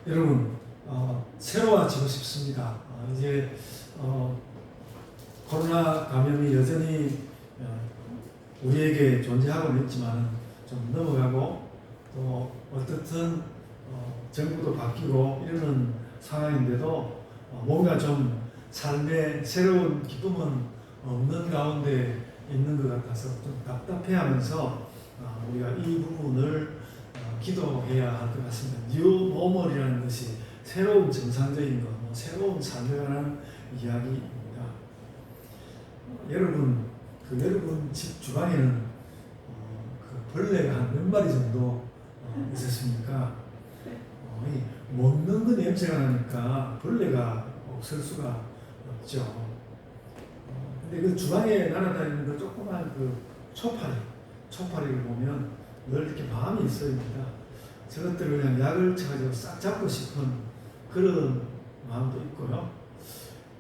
여러분, 새로워지고 싶습니다. 이제 코로나 감염이 여전히 우리에게 존재하고는 있지만 좀 넘어가고 또 어떻든 정부도 바뀌고 이러는 상황인데도 뭔가 좀 삶의 새로운 기쁨은 없는 가운데 있는 것 같아서 좀 답답해하면서 우리가 이 부분을 기도해야 할 것 같습니다. 뉴 노멀이라는 것이 새로운 정상적인 것, 새로운 삶에 관한 이야기입니다. 여러분, 여러분 집 주방에는 그 벌레가 한 몇 마리 정도 있었습니까? 먹는 거 냄새가 나니까 벌레가 없을 수가 없죠. 근데 그 주방에 날아다니는 그 조그만 그 초파리를 보면 늘 이렇게 마음이 있어입니다. 저것들을 그냥 약을 쳐가지고 싹 잡고 싶은 그런 마음도 있고요.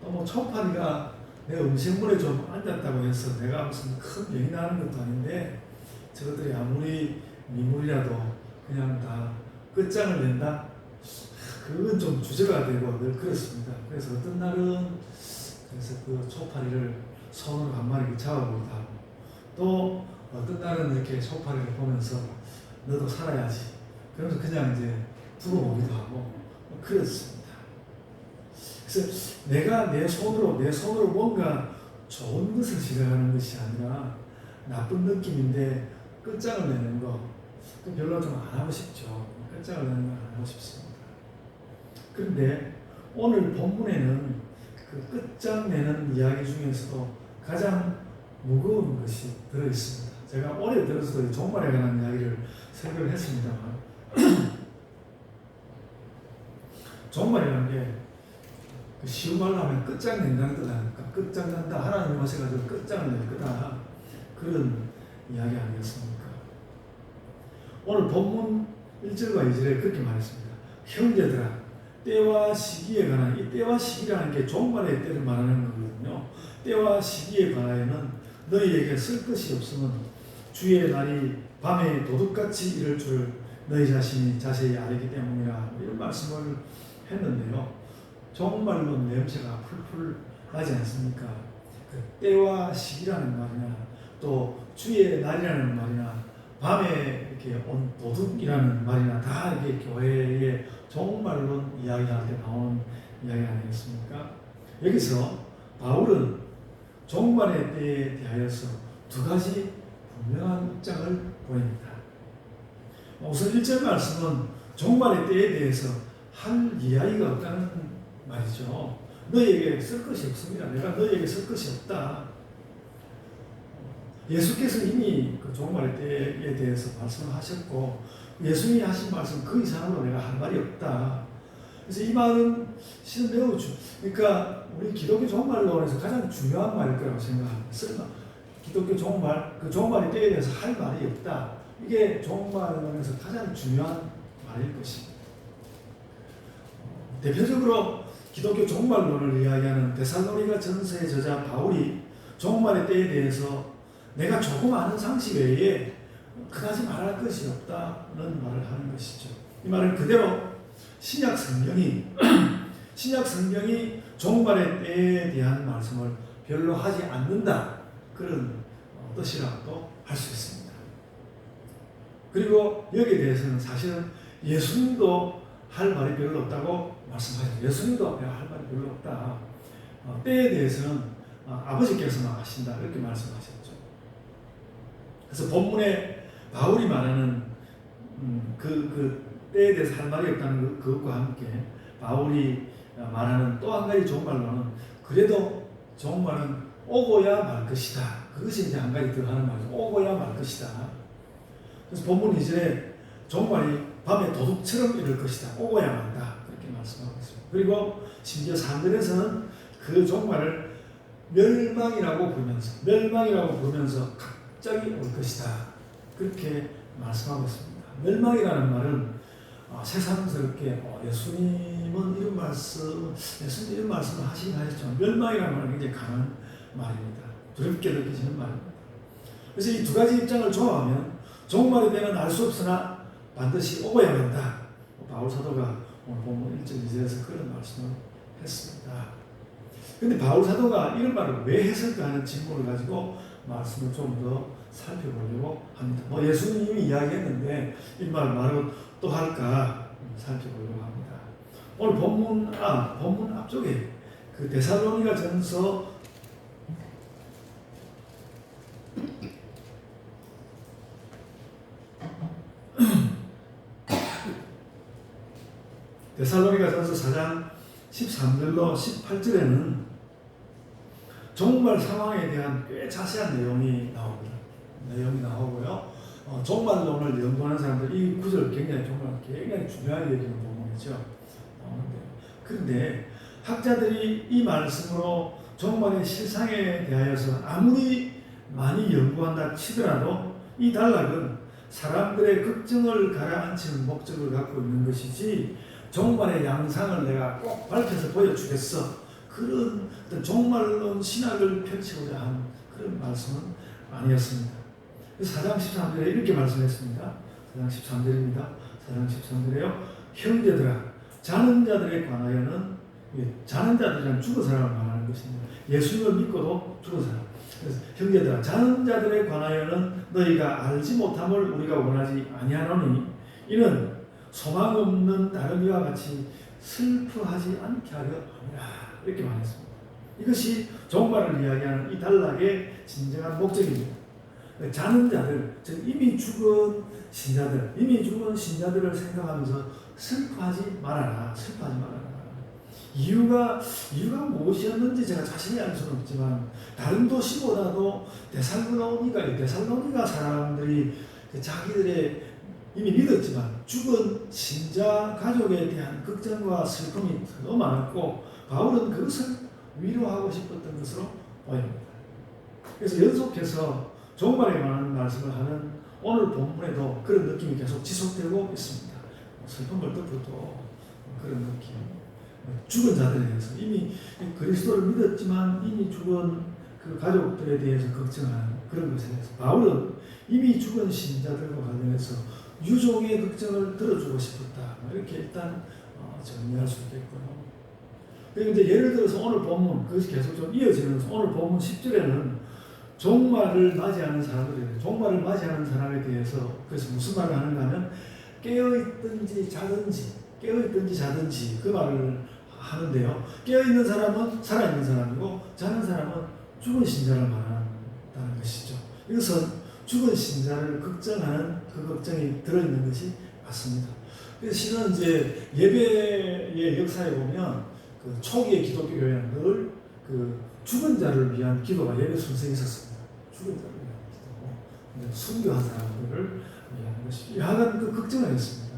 또 뭐 초파리가 내 음식물에 좀 앉았다고 해서 내가 무슨 큰 병이 나는 것도 아닌데 저것들이 아무리 미물이라도 그냥 다 끝장을 낸다? 그건 좀 주제가 되고 늘 그렇습니다. 그래서 어떤 날은 그래서 그 초파리를 손으로 한 마리 잡아보기도 하고 또 어떤 날은 이렇게 초파리를 보면서 너도 살아야지 그러면서 그냥 이제 두고 보기도 하고 그렇습니다. 그래서 내가 내 손으로 뭔가 좋은 것을 시작하는 것이 아니라 나쁜 느낌인데 끝장을 내는 거 별로 좀 안 하고 싶죠. 끝장을 내는 건 안 하고 싶습니다. 그런데 오늘 본문에는 그 끝장내는 이야기 중에서도 가장 무거운 것이 들어있습니다. 제가 올해 들어서도 종말에 관한 이야기를 설교를 했습니다만 종말이라는 게 쉬운 말로 하면 끝장낸다는 뜻 아닙니까? 끝장난다. 하나님이 오셔가지고 끝장을 낼 거다. 그런 이야기 아니겠습니까? 오늘 본문 1절과 2절에 그렇게 말했습니다. 형제들아, 때와 시기에 관한, 이 때와 시기라는 게 종말의 때를 말하는 거거든요. 때와 시기에 관하여는 너희에게 쓸 것이 없으면 주의 날이 밤에 도둑같이 이를 줄 너희 자신이 자세히 알기 때문이라 이런 말씀을 했는데요. 정말로 냄새가 풀풀 나지 않습니까? 그 때와 시기라는 말이나 또 주의 날이라는 말이나 밤에 이렇게 온 도둑이라는 말이나 다 이게 교회의 종말론 이야기할 때 나오는 이야기 아니겠습니까? 여기서 바울은 종말의 때에 대하여서 두 가지 분명한 입장을 보입니다. 우선 1절 말씀은 종말의 때에 대해서 할 이야기가 없다는 말이죠. 너희에게 쓸 것이 없습니다. 내가 너희에게 쓸 것이 없다. 예수께서 이미 그 종말의 때에 대해서 말씀하셨고 예수님이 하신 말씀 그 이상으로 내가 할 말이 없다. 그래서 이 말은 실은 매우 그러니까 우리 기독교 종말론에서 가장 중요한 말일 거라고 생각합니다. 기독교 종말, 그 종말의 때에 대해서 할 말이 없다. 이게 종말론에서 가장 중요한 말일 것입니다. 대표적으로 기독교 종말론을 이야기하는 데살로니가 전서의 저자 바울이 종말의 때에 대해서 내가 조금 아는 상식 외에 그다지 말할 것이 없다는 말을 하는 것이죠. 이 말은 그대로 신약 성경이 종말의 때에 대한 말씀을 별로 하지 않는다 그런 뜻이라고도 할 수 있습니다. 그리고 여기에 대해서는 사실은 예수님도 할 말이 별로 없다고 말씀하셨죠. 예수님도 할 말이 별로 없다. 때에 대해서는 아버지께서만 하신다 이렇게 말씀하셨죠. 그래서 본문에 바울이 말하는 그 때에 대해서 할 말이 없다는 그것과 함께 바울이 말하는 또 한 가지 종말론은 그래도 종말은 오고야 말 것이다. 그것이 이제 한 가지 더 하는 말이죠. 오고야 말 것이다. 그래서 본문 2절에 종말이 밤에 도둑처럼 이럴 것이다. 오고야 만다. 그렇게 말씀하고 있습니다. 그리고 심지어 3절에서는 그 종말을 멸망이라고 부르면서 갑자기 올 것이다. 그렇게 말씀하고 있습니다. 멸망이라는 말은 새삼스럽게 예수님은 이런 말씀을 하시긴 하셨지만 멸망이라는 말은 굉장히 강한 말입니다. 두렵게 느껴지는 말입니다. 그래서 이 두 가지 입장을 조합하면 종말의 때는 알 수 없으나 반드시 오고야 한다. 바울 사도가 오늘 본문 1절 2절에서 그런 말씀을 했습니다. 근데 바울 사도가 이런 말을 왜 했을까 하는 질문을 가지고 말씀을 좀 더 살펴보려고 합니다. 예수님이 이야기했는데 이 말을 또 할까 살펴보려고 합니다. 오늘 본문 앞쪽에 그 데살로니가 전서 데살로니가전서 4장 13절로 18절에는 종말 상황에 대한 꽤 자세한 내용이 나오고요. 종말론을 연구하는 사람들 이 구절 굉장히 중요하게 여기는 부분이죠. 그런데 학자들이 이 말씀으로 종말의 실상에 대하여서 아무리 많이 연구한다 치더라도 이 단락은 사람들의 걱정을 가라앉히는 목적을 갖고 있는 것이지 종말의 양상을 내가 꼭 밝혀서 보여주겠어. 그런 어떤 종말론 신학을 펼치고자 한 그런 말씀은 아니었습니다. 4장 13절에 이렇게 말씀했습니다. 4장 13절입니다. 4장 13절에요. 형제들아, 자는 자들에 관하여는, 자는 자들이란 죽은 사람을 말하는 것입니다. 예수님을 믿고도 죽은 사람. 그래서 형제들아, 자는 자들에 관하여는 너희가 알지 못함을 우리가 원하지 아니하노니 이는 소망 없는 다른 이와 같이 슬퍼하지 않게 하려 함이라. 이렇게 말했습니다. 이것이 종말을 이야기하는 이 단락의 진정한 목적입니다. 자는 자들, 즉 이미 죽은 신자들을 생각하면서 슬퍼하지 말아라. 이유가 무엇이었는지 제가 자세히 알 수는 없지만 다른 도시보다도 데살로니가 사람들이 자기들의 이미 믿었지만 죽은 신자 가족에 대한 걱정과 슬픔이 더 많았고 바울은 그것을 위로하고 싶었던 것으로 보입니다. 그래서 연속해서 종말에 관한 말씀을 하는 오늘 본문에도 그런 느낌이 계속 지속되고 있습니다. 슬픔을 덮어도 그런 느낌. 죽은 자들에 대해서 이미 그리스도를 믿었지만 이미 죽은 그 가족들에 대해서 걱정하는 그런 것에 대해서 바울은 이미 죽은 신자들과 관련해서 유족의 걱정을 들어주고 싶었다. 이렇게 일단 정리할 수 있겠고요. 그리고 이제 예를 들어서 오늘 본문, 그것이 계속 좀 이어지면서 오늘 본문 10절에는 종말을 맞이하는 사람에 대해서 그래서 무슨 말을 하는가 하면 깨어있든지 자든지 그 말을 하는데요. 깨어있는 사람은 살아있는 사람이고 자는 사람은 죽은 신자를 말한다는 것이죠. 이것은 죽은 신자를 걱정하는 그 걱정이 들어있는 것이 맞습니다. 그래서 실은 이제 예배의 역사에 보면 그 초기의 기독교 교회는 늘 그 죽은 자를 위한 기도가 예배 순서에 있었습니다. 죽은 자를 위한 기도고 순교한 사람들을 위한 것이 야간 그 걱정을 했습니다.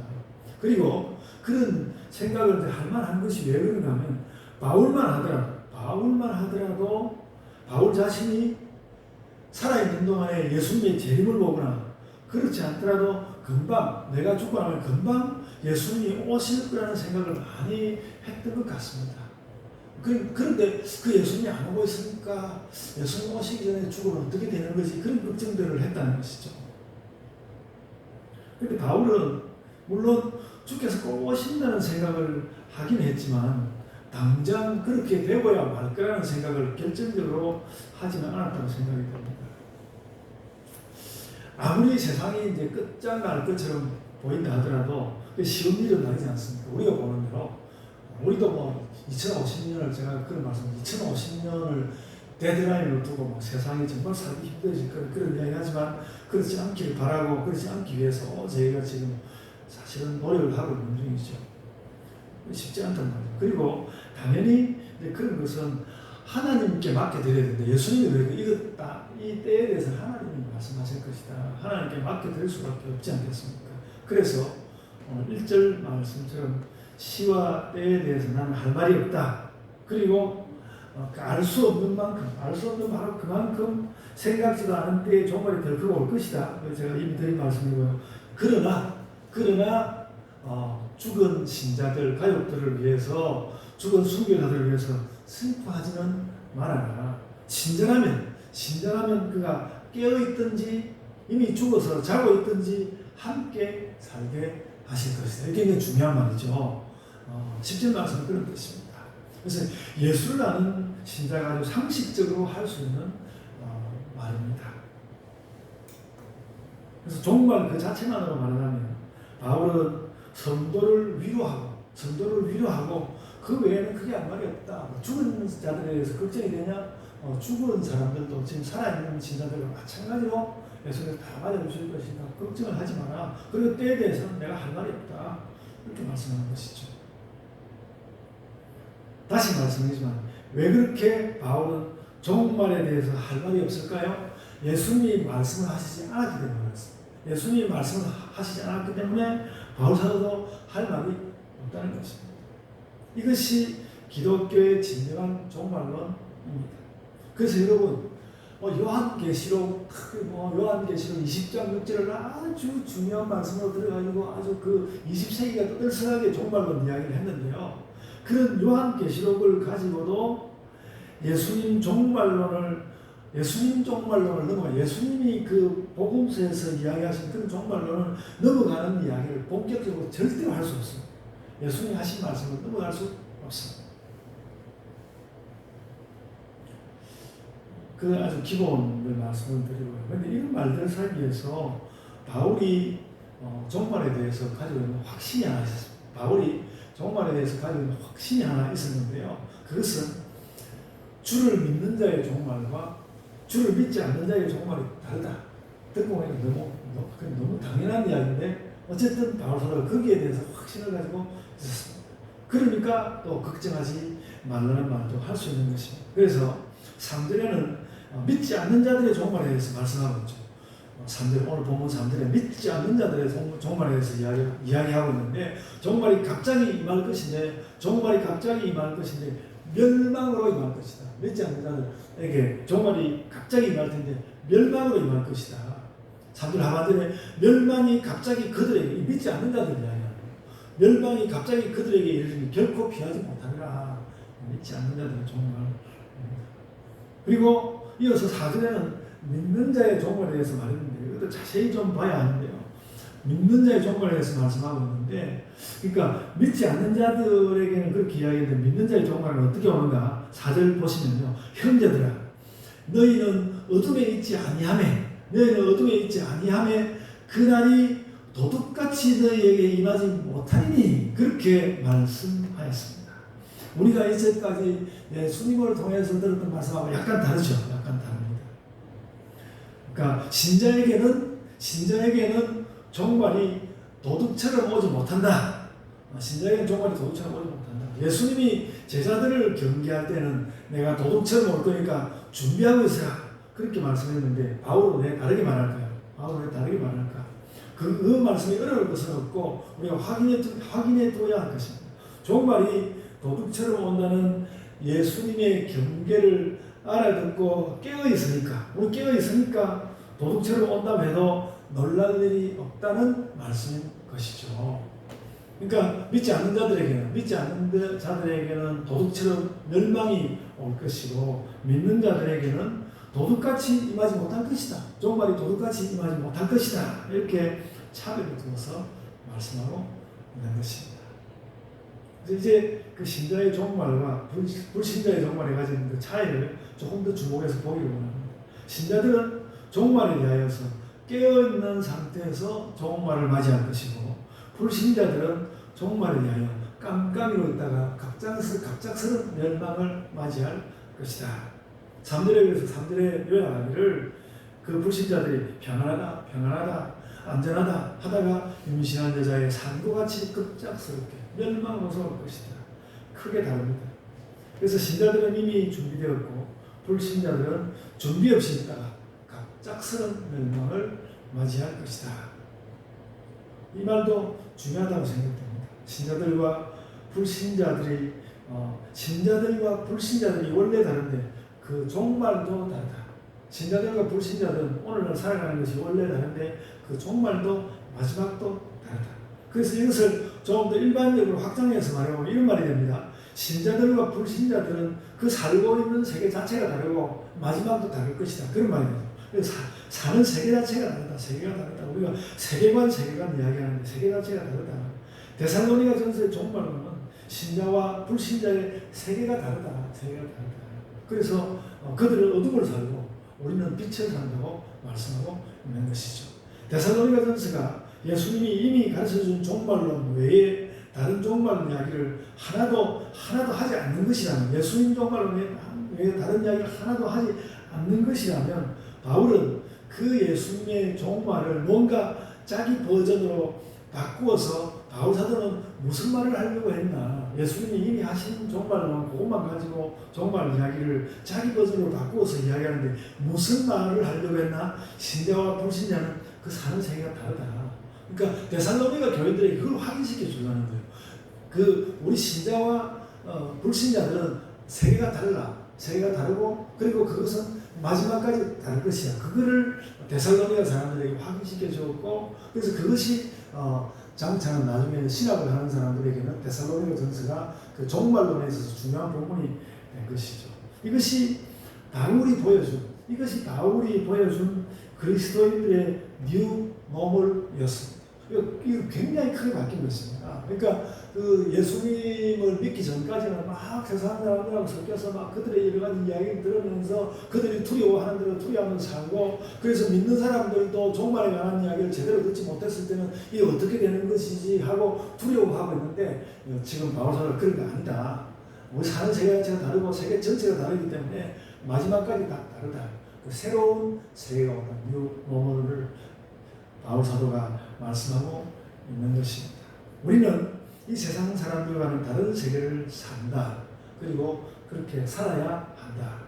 그리고 그런 생각을 할 만한 것이 왜 그런가 하면 바울만 하더라도 바울 자신이 살아있는 동안에 예수님의 재림을 보거나 그렇지 않더라도 금방 내가 죽고 나면 금방 예수님이 오실 거라는 생각을 많이 했던 것 같습니다. 그런데 그 예수님이 안 오고 있으니까 예수님 오시기 전에 죽으면 어떻게 되는 거지? 그런 걱정들을 했다는 것이죠. 그런데 바울은 물론 주께서 꼭 오신다는 생각을 하긴 했지만 당장 그렇게 되고야 말 거라는 생각을 결정적으로 하지는 않았다고 생각이 됩니다. 아무리 세상이 이제 끝장날 것처럼 보인다 하더라도 쉬운 일은 아니지 않습니까? 우리가 보는 대로 우리도 2050년을 제가 그런 말씀 2050년을 데드라인으로 두고 세상이 정말 살기 힘들어질 그런 이야기 하지만 그렇지 않기를 바라고 그렇지 않기 위해서 저희가 지금 사실은 노력을 하고 있는 중이죠. 쉽지 않단 말이에요. 그리고 당연히 그런 것은 하나님께 맡겨드려야 되는데 예수님이 이 때에 대해서 하나님이 말씀하실 것이다. 하나님께 맡겨드릴 수밖에 없지 않겠습니까? 그래서 오늘 1절 말씀처럼 시와 때에 대해서 나는 할 말이 없다. 그리고 알 수 없는 바로 그만큼 생각지도 않은 때에 종말이 덜컥 올 것이다. 제가 이미 드린 말씀이고요. 그러나 죽은 신자들, 가족들을 위해서 죽은 순교자들을 위해서 슬퍼하지는 말아라. 신자라면 그가 깨어있든지 이미 죽어서 자고 있든지 함께 살게 하실 것이다. 이게 굉장히 중요한 말이죠. 17 말씀은 그런 뜻입니다. 그래서 예수를 아는 신자가 아주 상식적으로 할 수 있는 말입니다. 그래서 정말 그 자체만으로 말하자면 바울은 성도를 위로하고 그 외에는 크게 할 말이 없다. 죽은 자들에 대해서 걱정이 되냐? 죽은 사람들도 지금 살아있는 신자들과 마찬가지로 예수님을 다 맞아주실 것이다. 걱정을 하지 마라. 그리고 때에 대해서는 내가 할 말이 없다. 이렇게 말씀하는 것이죠. 다시 말씀드리지만 왜 그렇게 바울은 종말에 대해서 할 말이 없을까요? 예수님이 말씀을 하시지 않았기 때문에 그렇습니다. 예수님이 말씀을 하시지 않았기 때문에 바울 사도도 할 말이 없다는 것입니다. 이것이 기독교의 진정한 종말론입니다. 그래서 여러분 요한계시록 20장 6절을 아주 중요한 말씀으로 들어가지고 아주 그 20세기가 떠들썩하게 종말론 이야기를 했는데요. 그런 요한계시록을 가지고도 예수님 종말론을 넘어가 예수님이 그 복음서에서 이야기하신 그런 종말론을 넘어가는 이야기를 본격적으로 절대로 할 수 없습니다. 예수님이 하신 말씀을 넘어갈 수 없습니다. 그 아주 기본을 말씀을 드리고요. 그런데 이런 말들 사이에서 바울이 종말에 대해서 가지고 있는 확신이 하나 있었습니다. 바울이 종말에 대해서 가지고 있는 확신이 하나 있었는데요. 그것은 주를 믿는 자의 종말과 주를 믿지 않는 자의 종말이 다르다. 듣고 보니까 너무 당연한 이야기인데 어쨌든 바울 사도가 거기에 대해서 확신을 가지고 있었습니다. 그러니까 또 걱정하지 말라는 말도 할 수 있는 것입니다. 그래서 3절에는 믿지 않는 자들의 종말에 대해서 말씀하고 있죠. 3절, 오늘 본문 3절에 믿지 않는 자들의 종말에 대해서 이야기하고 있는데 종말이 갑자기 임할 것인데 멸망으로 임할 것이다. 믿지 않는 자들에게 종말이 갑자기 임할 텐데 멸망으로 임할 것이다. 3절 하반절에 멸망이 갑자기 그들에게 믿지 않는 자들 이야기하는 거예요. 멸망이 갑자기 그들에게 이르니 결코 피하지 못하리라. 믿지 않는 자들의 종말. 그리고 이어서 4절에는 믿는 자의 종말에 대해서 말했는데 이것도 자세히 좀 봐야 하는데요. 믿는 자의 종말에 대해서 말씀하고 있는데 그러니까 믿지 않는 자들에게는 그렇게 이야기했는데 믿는 자의 종말은 어떻게 오는가? 4절 보시면요. 형제들아 너희는 어둠에 있지 아니하매 그날이 도둑같이 너희에게 임하지 못하리니 그렇게 말씀하였습니다. 우리가 이제까지 예수님을 통해서 들었던 말씀하고 약간 다르죠. 약간 다릅니다. 그러니까 신자에게는 종말이 도둑처럼 오지 못한다. 신자에게는 종말이 도둑처럼 오지 못한다. 예수님이 제자들을 경계할 때는 내가 도둑처럼 올 거니까 준비하고 있으라. 그렇게 말씀했는데 바울은 왜 다르게 말할까요? 그 말씀이 어려울 것은 없고 우리가 확인해 둬야 할 것입니다. 종말이 도둑처럼 온다는 예수님의 경계를 알아듣고 깨어있으니까 도둑처럼 온다고 해도 놀랄 일이 없다는 말씀인 것이죠. 그러니까 믿지 않는 자들에게는 도둑처럼 멸망이 올 것이고 믿는 자들에게는 도둑같이 임하지 못할 것이다. 종말이 도둑같이 임하지 못할 것이다. 이렇게 차별을 두어서 말씀하고 있는 것입니다. 이제 그 신자의 종말과 불신자의 종말에 가지는 그 차이를 조금 더 주목해서 보기를 원합니다. 신자들은 종말에 대하여서 깨어있는 상태에서 종말을 맞이할 것이고 불신자들은 종말에 대하여 깜깜이로 있다가 갑작스런 멸망을 맞이할 것이다. 3절의 요약하기를 그 불신자들이 평안하다 안전하다 하다가 임신한 여자의 산도같이 급작스럽게 멸망으로 올 것이다. 크게 다릅니다. 그래서 신자들은 이미 준비되었고 불신자들은 준비 없이 있다가 갑작스런 멸망을 맞이할 것이다. 이 말도 중요하다고 생각됩니다. 신자들과 불신자들이 원래 다른데 그 종말도 다르다. 신자들과 불신자들은 오늘날 살아가는 것이 원래 다른데 그 종말도 마지막도 다르다. 그래서 이것을 조금 더 일반적으로 확장해서 말해보면 이런 말이 됩니다. 신자들과 불신자들은 그 살고 있는 세계 자체가 다르고 마지막도 다를 것이다. 그런 말이죠. 그래서 사는 세계 자체가 다르다. 세계가 다르다. 우리가 세계관 이야기하는데 세계 자체가 다르다. 데살로니가 전서의 종말론은 신자와 불신자의 세계가 다르다. 세계가 다르다. 그래서 그들은 어둠을 살고 우리는 빛을 산다고 말씀하고 있는 것이죠. 데살로니가전서가 예수님이 이미 가르쳐준 종말론 외에 다른 종말 이야기를 하나도 하지 않는 것이라면, 예수님 종말론 외에 다른 이야기를 하나도 하지 않는 것이라면, 바울은 그 예수님의 종말을 뭔가 자기 버전으로 바꾸어서 바울 사도는 무슨 말을 하려고 했나? 예수님이 이미 하신 종말론 그것만 가지고 종말 이야기를 자기 버전으로 바꾸어서 이야기하는데 무슨 말을 하려고 했나? 신자와 불신자는 그 사는 세계가 다르다. 그러니까 데살로니가 교회들에게 그걸 확인시켜 주려는 거예요. 우리 신자와 불신자들은 세계가 달라. 세계가 다르고, 그리고 그것은 마지막까지 다를 것이야. 그거를 데살로니가 사람들에게 확인시켜 주었고, 그래서 그것이 장차는 나중에 신학을 하는 사람들에게는 데살로니가 전서가 그 종말론에 있어서 중요한 부분이 된 것이죠. 이것이 바울이 보여준 그리스도인들의 뉴 노멀이었습니다. 이거 굉장히 크게 바뀐 것입니다. 그러니까 그 예수님을 믿기 전까지는 막 세상 사람들하고 섞여서 막 그들의 여러 가지 이야기를 들으면서 그들이 두려워하는 대로 두려워하면서 살고, 그래서 믿는 사람들도 종말에 관한 이야기를 제대로 듣지 못했을 때는 이게 어떻게 되는 것이지 하고 두려워하고 있는데, 지금 바울사가 그런 게 아니다. 우리 사는 세계 자체가 다르고 세계 전체가 다르기 때문에 마지막까지 다 다르다. 새로운 세계가 오는 뉴 노멀을 바울 사도가 말씀하고 있는 것입니다. 우리는 이 세상 사람들과는 다른 세계를 산다. 그리고 그렇게 살아야 한다.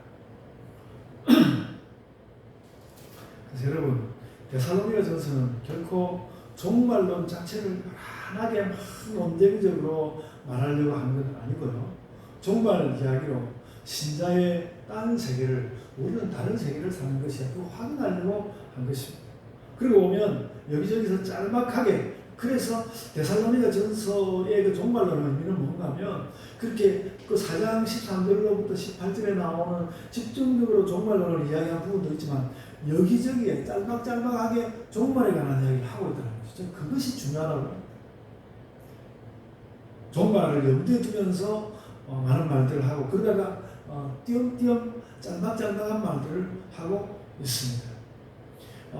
그래서 여러분, 데살로니가전서는 결코 종말론 자체를 편하게 막 논쟁적으로 말하려고 하는 건 아니고요. 종말 이야기로 신자의 다른 세계를, 우리는 다른 세계를 사는 것이야. 그거 확인하려고 한 것입니다. 그리고 오면 여기저기서 짤막하게, 그래서 데살로니가 전서의 그 종말론의 의미는 뭔가 하면, 그렇게 그 4장 13절로부터 18절에 나오는 집중적으로 종말론을 이야기한 부분도 있지만 여기저기에 짤막짤막하게 종말에 관한 이야기를 하고 있다는 것이죠. 그것이 중요하다고. 종말을 염두에 두면서 많은 말들을 하고, 그러다가 띄엄띄엄 짤막짤막한 말들을 하고 있습니다.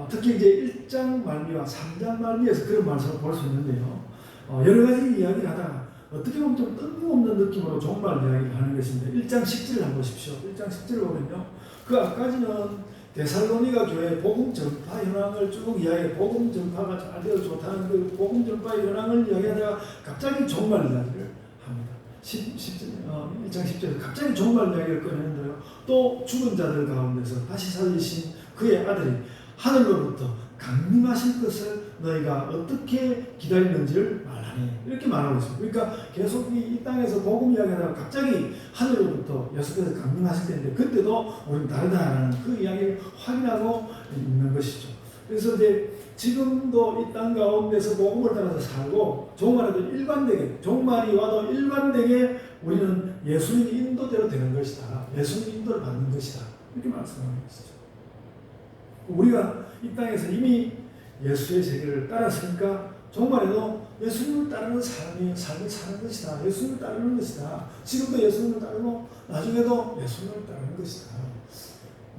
특히 이제 1장 말미와 3장 말미에서 그런 말씀을 볼 수 있는데요. 여러 가지 이야기를 하다가 어떻게 보면 좀 뜬금없는 느낌으로 종말 이야기를 하는 것인데, 1장 10절을 한번 보십시오. 1장 10절을 보면요. 그 앞까지는 데살로니가 교회 복음 전파 현황을 쭉 이야기해, 복음 전파가 잘 되어 좋다는 그 복음 전파 현황을 이야기하다가 갑자기 종말 이야기를 합니다. 1장 10절에 갑자기 종말 이야기를 꺼내는데요. 또 죽은 자들 가운데서 다시 살리신 그의 아들이 하늘로부터 강림하실 것을 너희가 어떻게 기다리는지를 말하니, 이렇게 말하고 있습니다. 그러니까 계속 이 땅에서 복음 이야기하다가 갑자기 하늘로부터 예수께서 강림하실 텐데, 그때도 우리는 다르다라는 그 이야기를 확인하고 있는 것이죠. 그래서 이제 지금도 이 땅 가운데서 복음을 따라서 살고, 종말에도 일관되게, 종말이 와도 일관되게 우리는 예수님 인도대로 되는 것이다. 예수님 인도를 받는 것이다. 이렇게 말씀하는 것이죠. 우리가 이 땅에서 이미 예수의 세계를 따랐으니까 종말에도 예수님을 따르는 삶을 사는 것이다. 예수님을 따르는 것이다. 지금도 예수님을 따르고 나중에도 예수님을 따르는 것이다.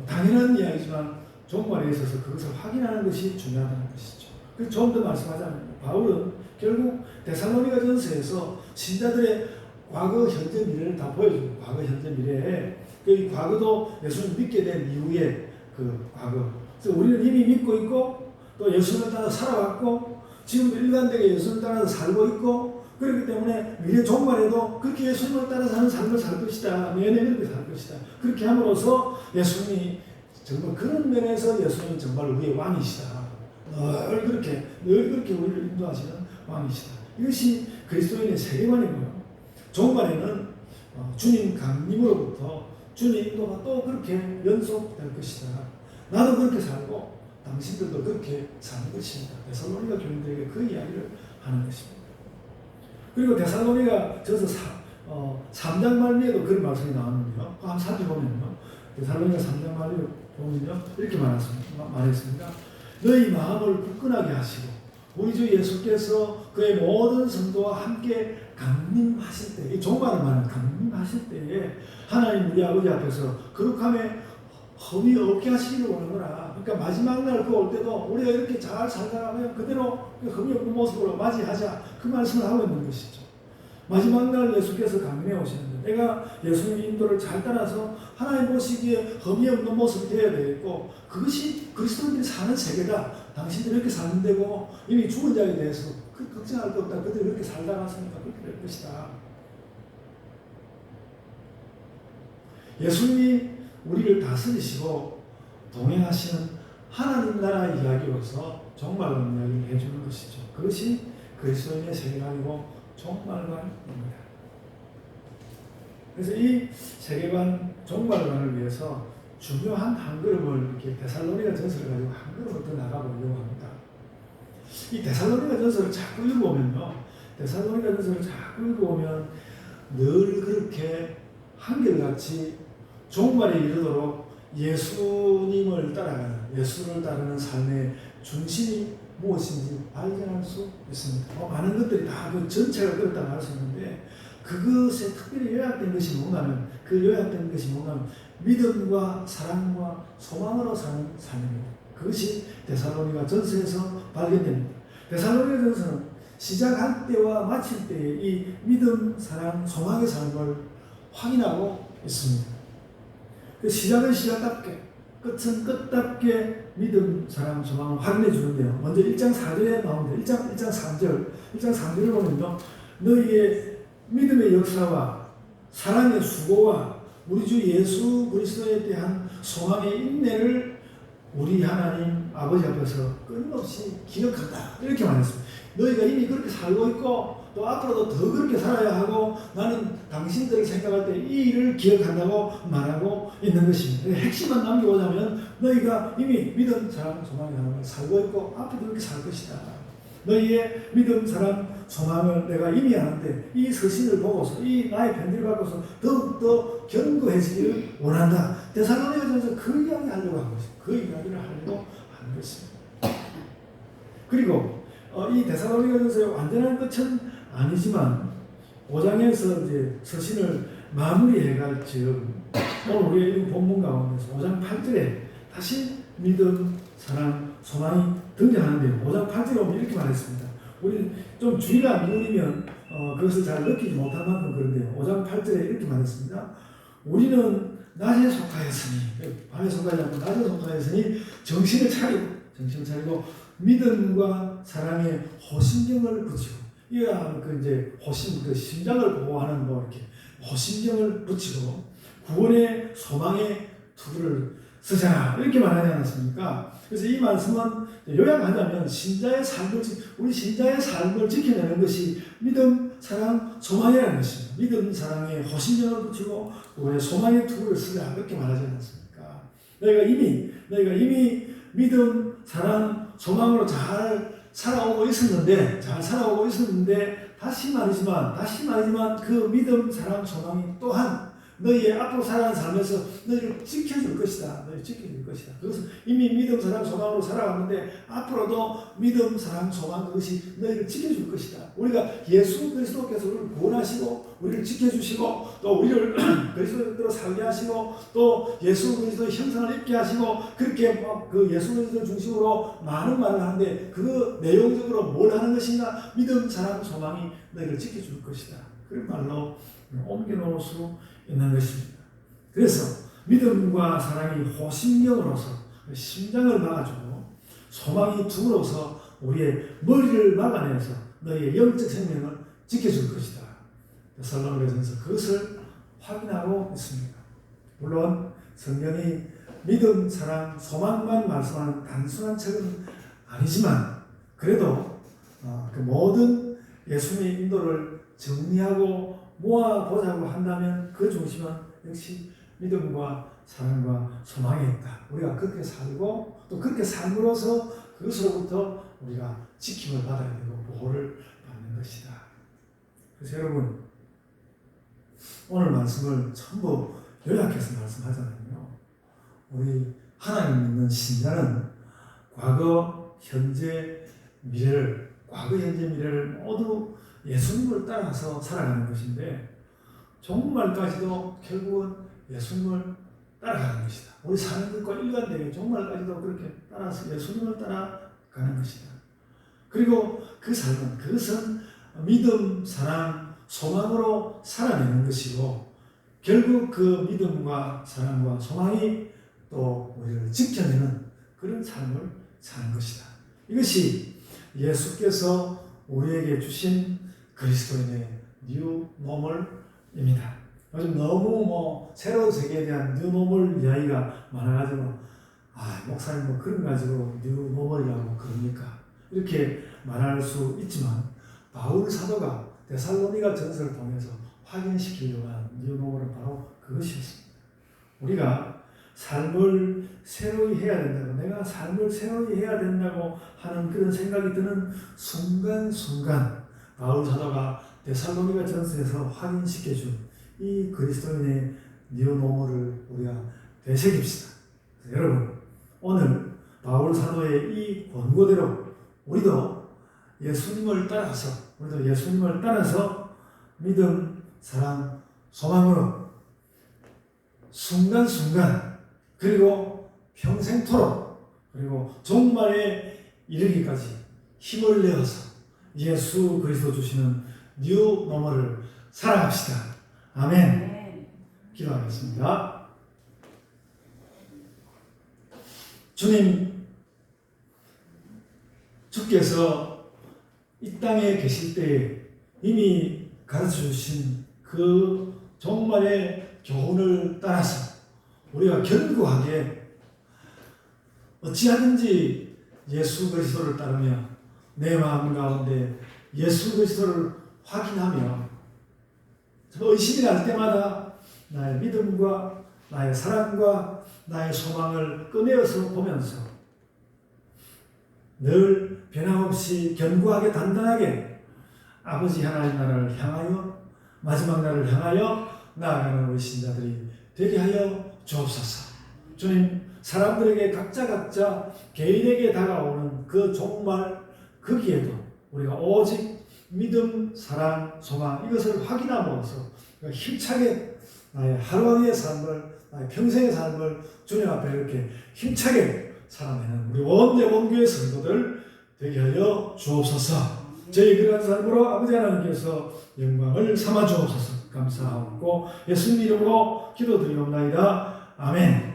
당연한 이야기지만 종말에 있어서 그것을 확인하는 것이 중요하다는 것이죠. 그래서 좀 더 말씀하자면, 바울은 결국 데살로니가 전서에서 신자들의 과거, 현재, 미래를 다 보여줍니다. 과거, 현재, 미래에 그 과거도 예수를 믿게 된 이후에 그 과거, 그래서 우리는 이미 믿고 있고 또 예수를 따라 살아왔고 지금도 일관되게 예수를 따라서 살고 있고, 그렇기 때문에 미래 종말에도 그렇게 예수님을 따라 사는 삶을 살 것이다. 내내 그렇게 살 것이다. 그렇게 함으로써 예수님이 정말 그런 면에서 예수님은 정말 우리의 왕이시다. 늘 그렇게 우리를 인도하시는 왕이시다. 이것이 그리스도인의 세계관이고요. 종말에는 주님 강림으로부터 주님 인도가 또 그렇게 연속될 것이다. 나도 그렇게 살고 당신들도 그렇게 사는 것입니다. 데살로니가 교인들에게 그 이야기를 하는 것입니다. 그리고 데살로니가 저서 3장 말미에도 그런 말씀이 나왔는데요. 한번 살펴보면요. 데살로니가 3장 말미에 보면요. 이렇게 말했습니다. 너희 마음을 굳건하게 하시고 우리 주 예수께서 그의 모든 성도와 함께 강림하실 때, 이 종말을 말하는 강림하실 때에 하나님 우리 아버지 앞에서 거룩함에 흠이 없게 하시기를 원하노라. 그러니까 마지막 날 그 올 때도 우리가 이렇게 잘 살다가면 그대로 흠이 없는 모습으로 맞이하자. 그 말씀을 하고 있는 것이죠. 마지막 날 예수께서 강림해 오시는데 내가 예수님의 인도를 잘 따라서 하나님 보시기에 흠이 없는 모습이 되어야 되겠고, 그것이 그리스도인들이 사는 세계다. 당신들이 이렇게 사는 데고 이미 죽은 자에 대해서 걱정할 것 없다. 그들이 이렇게 살다 갔으니까 그렇게 될 것이다. 예수님이 우리를 다스리시고 동행하시는 하나님 나라 이야기로서 종말론 이야기를 해주는 것이죠. 그것이 그리스도인의 세계관이고 종말관입니다. 그래서 이 세계관 종말관을 위해서 중요한 한 걸음을 이렇게 데살로니가 전서를 가지고 한 걸음을 더 나가보려고 합니다. 이 데살로니가 전서를 자꾸 읽어보면요, 데살로니가 전서를 자꾸 읽어보면 늘 그렇게 한결같이 종말에 이르도록 예수님을 따라가는, 예수를 따르는 삶의 중심이 무엇인지 발견할 수 있습니다. 많은 것들이 다 그 전체가 그렇다고 할 수 있는데, 그것에 특별히 요약된 것이 뭔가면, 그 요약된 것이 뭔가면 믿음과 사랑과 소망으로 사는 삶입니다. 그것이 데살로니가 전서에서 발견됩니다. 데살로니가 전서는 시작할 때와 마칠 때의 이 믿음, 사랑, 소망의 삶을 확인하고 있습니다. 그 시작은 시작답게, 끝은 끝답게 믿음, 사랑, 소망을 확인해 주는데요. 먼저 1장 4절에 나옵니다. 1장 3절. 1장 3절을 보면요, 너희의 믿음의 역사와 사랑의 수고와 우리 주 예수 그리스도에 대한 소망의 인내를 우리 하나님 아버지 앞에서 끊임없이 기억한다. 이렇게 말했습니다. 너희가 이미 그렇게 살고 있고 또 앞으로도 더 그렇게 살아야 하고 나는 당신들을 생각할 때 이 일을 기억한다고 말하고 있는 것입니다. 핵심만 남겨보자면 너희가 이미 믿음, 사랑, 소망의 하나님을 살고 있고 앞으로도 그렇게 살 것이다. 너희의 믿음, 사랑, 소망을 내가 이미 아는데 이 서신을 보고서 이 나의 편지를 받고서 더욱더 견고해지기를 원한다. 데살로니가전서 그 이야기 하려고 한 것입니다. 그 이야기를 하려고 하는 것입니다. 그리고 이 데살로니가전서의 완전한 끝은 아니지만 5장에서 이제 서신을 마무리해갈 즈음 오늘 우리의 본문 가운데서 5장 8절에 다시 믿음, 사랑, 소망이 등장하는데요. 5장 8절에 보면 이렇게 말했습니다. 우리 좀 주의가 안 기울이면 그것을 잘 느끼지 못할 만큼 그런데요. 5장 8절에 이렇게 말했습니다. 우리는 낮에 속하였으니, 밤에 속하지 않고 낮에 속하였으니 정신을 차리고 믿음과 사랑의 호심경을 붙이고, 이러한 그 이제 호심, 그 심장을 보호하는 뭐 이렇게 호심경을 붙이고 구원의 소망의 투구를 쓰자 이렇게 말하지 않았습니까? 그래서 이 말씀은 요약하자면 신자의 삶을 우리 신자의 삶을 지켜내는 것이 믿음, 사랑, 소망이라는 것입니다. 믿음, 사랑의 호심경을 붙이고 구원의 소망의 투구를 쓰자 이렇게 말하지 않았습니까? 너희가 이미 믿음, 사랑, 소망으로 잘 살아오고 있었는데 다시 말이지만 그 믿음, 사랑, 소망이 또한 너희의 앞으로 살아가는 삶에서 너희를 지켜줄 것이다. 그것은 이미 믿음, 사랑, 소망으로 살아왔는데 앞으로도 믿음, 사랑, 소망 그것이 너희를 지켜줄 것이다. 우리가 예수 그리스도께서 우리를 구원하시고 우리를 지켜주시고 또 우리를 그리스도로 살게 하시고 또 예수 그리스도의 형상을 입게 하시고 그렇게 그 예수 그리스도 중심으로 많은 말을 하는데 그 내용적으로 뭘 하는 것이냐? 믿음, 사랑, 소망이 너희를 지켜줄 것이다. 그런 말로 옮겨놓을 수 있는 것입니다. 그래서 믿음과 사랑이 호심경으로서 심장을 막아주고 소망이 둠으로서 우리의 머리를 막아내서 너희의 영적 생명을 지켜줄 것이다. 데살로니가전서 그것을 확인하고 있습니다. 물론 성경이 믿음, 사랑, 소망만 말씀하는 단순한 책은 아니지만 그래도 그 모든 예수님의 인도를 정리하고 모아보자고 한다면 그 중심은 역시 믿음과 사랑과 소망에 있다. 우리가 그렇게 살고 또 그렇게 삶으로써 그것으로부터 우리가 지킴을 받아야 되고 보호를 받는 것이다. 그래서 여러분 오늘 말씀을 전부 요약해서 말씀하잖아요. 우리 하나님 믿는 신자는 과거, 현재, 미래를 모두 예수님을 따라서 살아가는 것인데 종말까지도 결국은 예수님을 따라가는 것이다. 우리 사는 것과 일관되게 종말까지도 그렇게 따라서 예수님을 따라가는 것이다. 그리고 그 삶은 그것은 믿음, 사랑, 소망으로 살아내는 것이고 결국 그 믿음과 사랑과 소망이 또 우리를 지켜내는 그런 삶을 사는 것이다. 이것이 예수께서 우리에게 주신 그리스도인의 뉴 노멀입니다. 요즘 너무 새로운 세계에 대한 뉴 노멀 이야기가 많아가지고 목사님 뭐 그런 가지고 뉴 노멀이라고 그럽니까? 이렇게 말할 수 있지만 바울 사도가 데살로니가 전서를 통해서 확인시키려고 한 뉴 노멀은 바로 그것이었습니다. 우리가 삶을 새로이 해야 된다고, 내가 삶을 새로이 해야 된다고 하는 그런 생각이 드는 순간순간 바울 사도가 데살로니가 전서에서 확인시켜준 이 그리스도인의 뉴 노멀을 우리가 되새깁시다. 여러분, 오늘 바울 사도의 이 권고대로 우리도 예수님을 따라서 믿음, 사랑, 소망으로 순간순간 그리고 평생토록 그리고 종말에 이르기까지 힘을 내어서 예수 그리스도 주시는 뉴 노멀을 살아갑시다. 아멘. 기도하겠습니다. 주님, 주께서 이 땅에 계실 때 이미 가르쳐 주신 그 종말의 교훈을 따라서 우리가 견고하게 어찌하든지 예수 그리스도를 따르며 내 마음 가운데 예수 그리스도를 확인하며 의심이 날 때마다 나의 믿음과 나의 사랑과 나의 소망을 꺼내어서 보면서 늘 변함없이 견고하게 단단하게 아버지 하나님 나라를 향하여 마지막 날을 향하여 나아가는 우리 신자들이 되게 하여 주옵소서. 주님, 사람들에게 각자 개인에게 다가오는 그 종말 거기에도 우리가 오직 믿음, 사랑, 소망 이것을 확인함으로써 힘차게 나의 하루하루의 삶을, 나의 평생의 삶을 주님 앞에 이렇게 힘차게 살아내는 우리 원교회 성도들 되게 하여 주옵소서. 저희 그러한 삶으로 아버지 하나님께서 영광을 삼아 주옵소서. 감사하고 예수님 이름으로 기도드리옵나이다. 아멘.